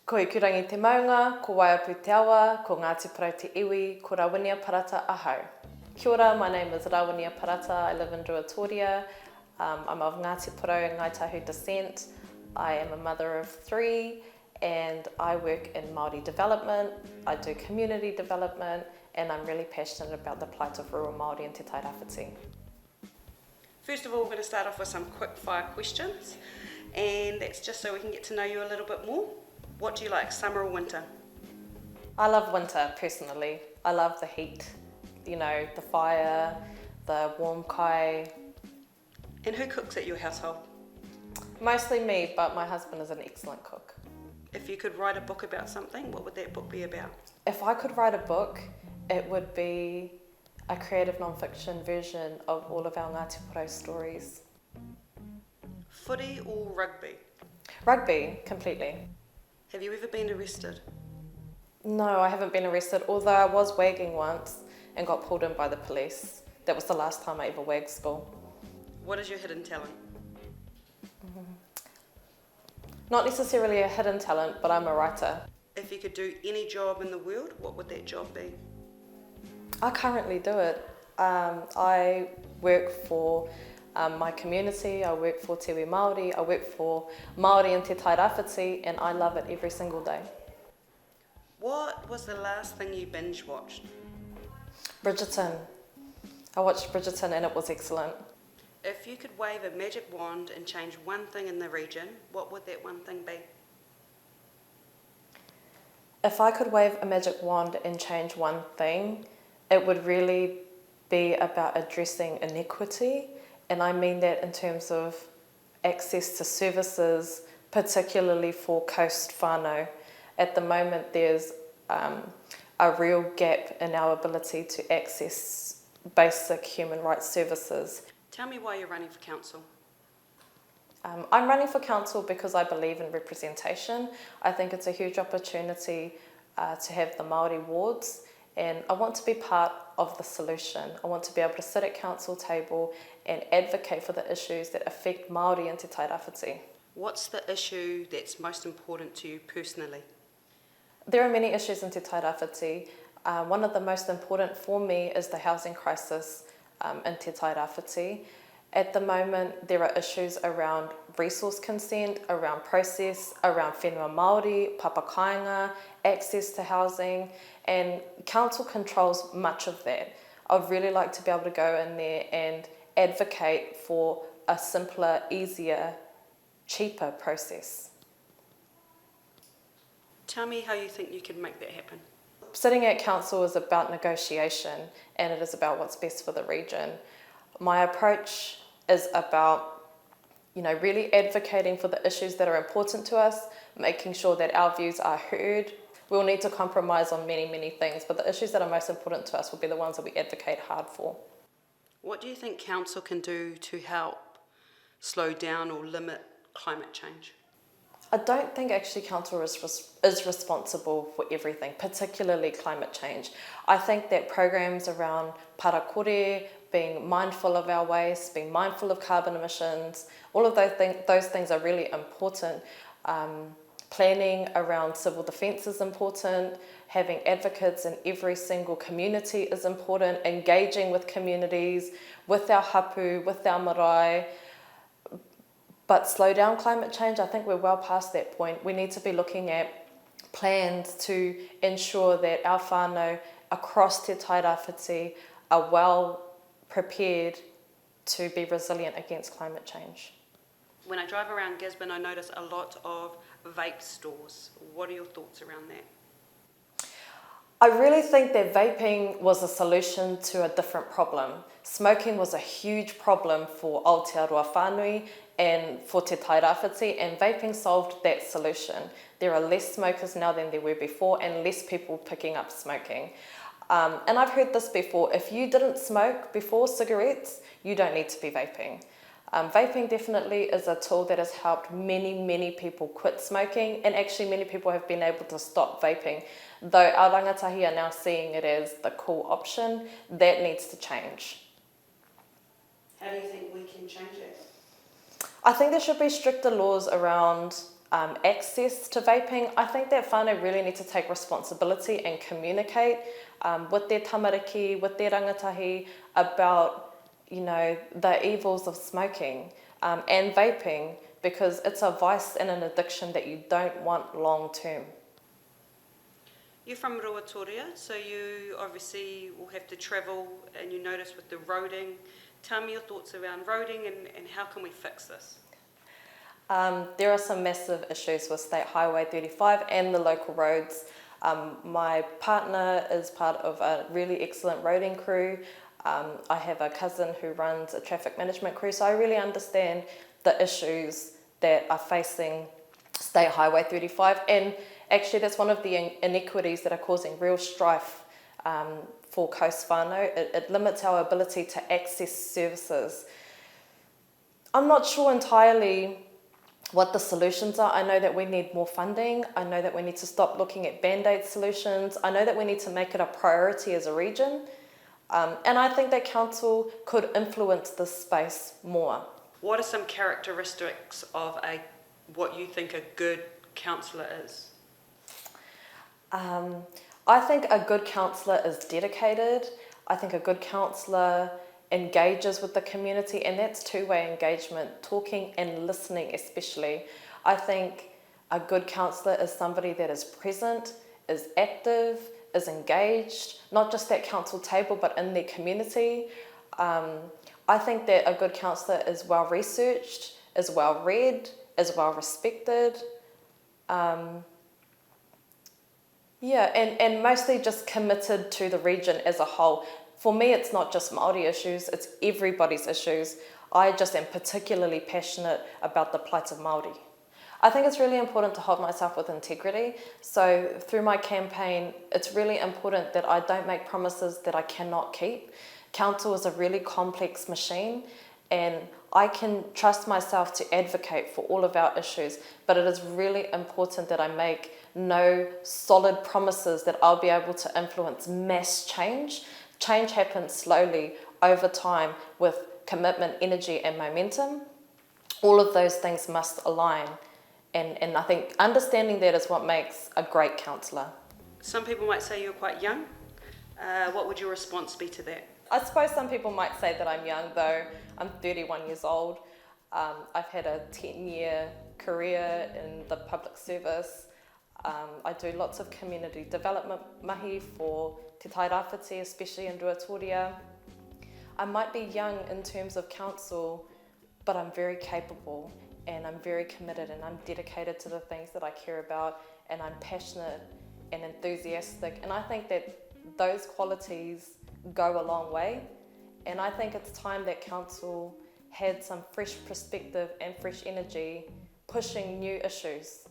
Ko i kurangi te maunga, ko Waiapu te awa, ko Ngāti Parau te iwi, ko Rawinia Parata ahau. Kia ora, my name is Rawinia Parata, I live in Ruatoria. I'm of Ngāti Parau and Ngaitahu descent. I am a mother of 3 and I work in Māori development, I do community development, and I'm really passionate about the plight of rural Māori and Te Tairāwhiti. First of all, we're going to start off with some quick fire questions, and that's just so we can get to know you a little bit more. What do you like, summer or winter? I love winter, personally. I love the heat, you know, the fire, the warm kai. And who cooks at your household? Mostly me, but my husband is an excellent cook. If you could write a book about something, what would that book be about? If I could write a book, it would be a creative non-fiction version of all of our Ngāti Parau stories. Footy or rugby? Rugby, completely. Have you ever been arrested? No, I haven't been arrested, although I was wagging once and got pulled in by the police. That was the last time I ever wagged school. What is your hidden talent? Not necessarily a hidden talent, but I'm a writer. If you could do any job in the world, what would that job be? I currently do it. I work for my community, I work for Te Iwi Māori, I work for Māori and Te Tairāwhiti, and I love it every single day. What was the last thing you binge watched? Bridgerton. I watched Bridgerton and it was excellent. If you could wave a magic wand and change one thing in the region, what would that one thing be? If I could wave a magic wand and change one thing, it would really be about addressing inequity, and I mean that in terms of access to services, particularly for coast whānau. At the moment, there's a real gap in our ability to access basic human rights services. Tell me why you're running for council. I'm running for council because I believe in representation. I think it's a huge opportunity to have the Māori wards, and I want to be part of the solution. I want to be able to sit at council table and advocate for the issues that affect Māori and Te Tairāwhiti. What's the issue that's most important to you personally? There are many issues in Te Tairāwhiti. One of the most important for me is the housing crisis in Te Tairāwhiti. At the moment, there are issues around resource consent, around process, around whenua Māori, papakainga, access to housing, and council controls much of that. I'd really like to be able to go in there and advocate for a simpler, easier, cheaper process. Tell me how you think you can make that happen. Sitting at council is about negotiation, and it is about what's best for the region. My approach is about, really advocating for the issues that are important to us, making sure that our views are heard. We'll need to compromise on many, many things, but the issues that are most important to us will be the ones that we advocate hard for. What do you think council can do to help slow down or limit climate change? I don't think actually council is responsible for everything, particularly climate change. I think that programs around parakore, being mindful of our waste, being mindful of carbon emissions, all of those things are really important. Planning around civil defence is important. Having advocates in every single community is important. Engaging with communities, with our hapu, with our marae. But slow down climate change, I think we're well past that point. We need to be looking at plans to ensure that our whānau across Te Tairāwhiti are well prepared to be resilient against climate change. When I drive around Gisborne, I notice a lot of vape stores. What are your thoughts around that? I really think that vaping was a solution to a different problem. Smoking was a huge problem for Aotearoa Whānui and for Te Tairāwhiti, and vaping solved that solution. There are less smokers now than there were before, and less people picking up smoking. And I've heard this before, if you didn't smoke before cigarettes, you don't need to be vaping. Vaping definitely is a tool that has helped many, many people quit smoking, and actually many people have been able to stop vaping. Though our rangatahi are now seeing it as the cool option, that needs to change. How do you think we can change that? I think there should be stricter laws around access to vaping, I think that whānau really need to take responsibility and communicate with their tamariki, with their rangatahi about, the evils of smoking and vaping, because it's a vice and an addiction that you don't want long term. You're from Rawatoria, so you obviously will have to travel, and you notice with the roading. Tell me your thoughts around roading and how can we fix this? There are some massive issues with State Highway 35 and the local roads. My partner is part of a really excellent roading crew. I have a cousin who runs a traffic management crew, so I really understand the issues that are facing State Highway 35, and actually that's one of the inequities that are causing real strife for coast whānau. It limits our ability to access services. I'm not sure entirely what the solutions are. I know that we need more funding. I know that we need to stop looking at band-aid solutions. I know that we need to make it a priority as a region. And I think that council could influence this space more. What are some characteristics of what you think a good councillor is? I think a good councillor is dedicated. I think a good councillor engages with the community, and that's two-way engagement, talking and listening especially. I think a good councillor is somebody that is present, is active, is engaged, not just at council table but in their community. I think that a good councillor is well researched, is well read, is well respected. And mostly just committed to the region as a whole. For me, it's not just Māori issues, it's everybody's issues. I just am particularly passionate about the plight of Māori. I think it's really important to hold myself with integrity. So through my campaign, it's really important that I don't make promises that I cannot keep. Council is a really complex machine, and I can trust myself to advocate for all of our issues, but it is really important that I make no solid promises that I'll be able to influence mass change. Change happens slowly over time with commitment, energy and momentum. All of those things must align, and I think understanding that is what makes a great councillor. Some people might say you're quite young. What would your response be to that? I suppose some people might say that I'm young, though I'm 31 years old. I've had a 10-year career in the public service. I do lots of community development mahi for Te Tai Rāwhiti, especially in Ruatoria. I might be young in terms of council, but I'm very capable and I'm very committed and I'm dedicated to the things that I care about, and I'm passionate and enthusiastic, and I think that those qualities go a long way, and I think it's time that council had some fresh perspective and fresh energy pushing new issues.